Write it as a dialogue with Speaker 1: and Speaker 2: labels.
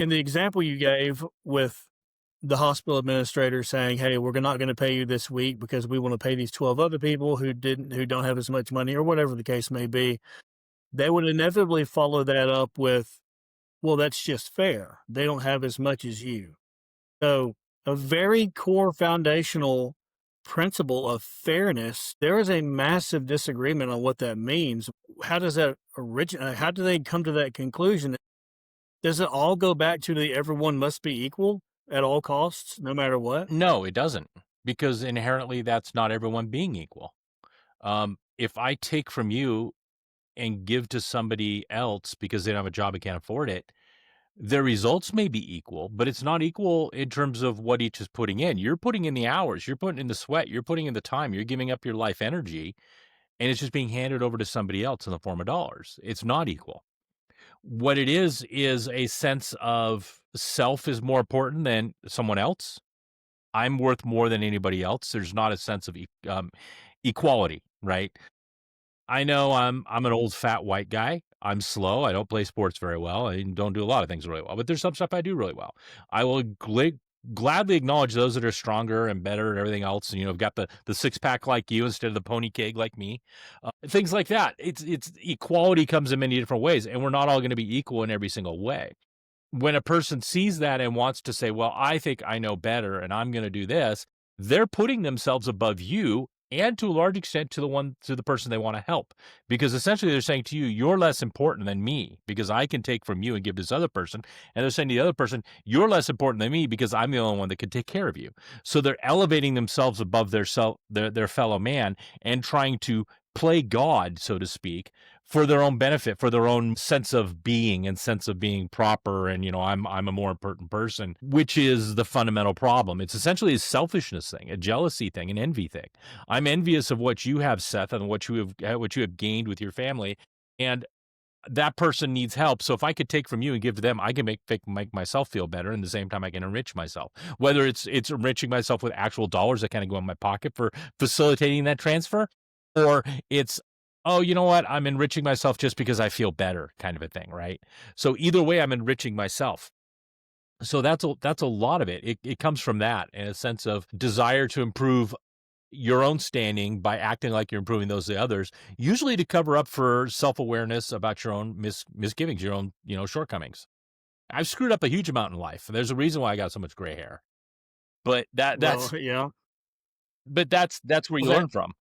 Speaker 1: in the example you gave with the hospital administrator saying, "Hey, we're not going to pay you this week because we want to pay these 12 other people who don't have as much money," or whatever the case may be, they would inevitably follow that up with, "Well, that's just fair. They don't have as much as you." So, a very core foundational principle of fairness, there is a massive disagreement on what that means. How does that originate? How do they come to that conclusion? Does it all go back to the everyone must be equal at all costs, no matter what?
Speaker 2: No, it doesn't, because inherently that's not everyone being equal. If I take from you and give to somebody else because they don't have a job and can't afford it, their results may be equal, but it's not equal in terms of what each is putting in. You're putting in the hours, you're putting in the sweat, you're putting in the time, you're giving up your life energy, and it's just being handed over to somebody else in the form of dollars. It's not equal. What it is a sense of self is more important than someone else. I'm worth more than anybody else. There's not a sense of equality, right? I know I'm an old fat white guy. I'm slow. I don't play sports very well. I don't do a lot of things really well, but there's some stuff I do really well. I will gladly acknowledge those that are stronger and better and everything else. And, have got the six pack like you instead of the pony keg like me. Things like that. It's equality comes in many different ways, and we're not all going to be equal in every single way. When a person sees that and wants to say, well, I think I know better and I'm going to do this, they're putting themselves above you and to a large extent to the person they want to help, because essentially they're saying to you, you're less important than me because I can take from you and give to this other person. And they're saying to the other person, you're less important than me because I'm the only one that can take care of you. So they're elevating themselves above their fellow man and trying to play God, so to speak, for their own benefit, for their own sense of being and sense of being proper. And, I'm a more important person, which is the fundamental problem. It's essentially a selfishness thing, a jealousy thing, an envy thing. I'm envious of what you have, Seth, and what you have gained with your family. And that person needs help. So if I could take from you and give to them, I can make myself feel better. And at the same time, I can enrich myself, whether it's enriching myself with actual dollars that kind of go in my pocket for facilitating that transfer, or it's, oh, you know what? I'm enriching myself just because I feel better, kind of a thing, right? So either way, I'm enriching myself. So that's a lot of it. It comes from that, and a sense of desire to improve your own standing by acting like you're improving those of the others, usually to cover up for self-awareness about your own misgivings, your own, shortcomings. I've screwed up a huge amount in life. There's a reason why I got so much gray hair. But
Speaker 1: Well, yeah.
Speaker 2: that's where you
Speaker 1: Well, that
Speaker 2: learn from.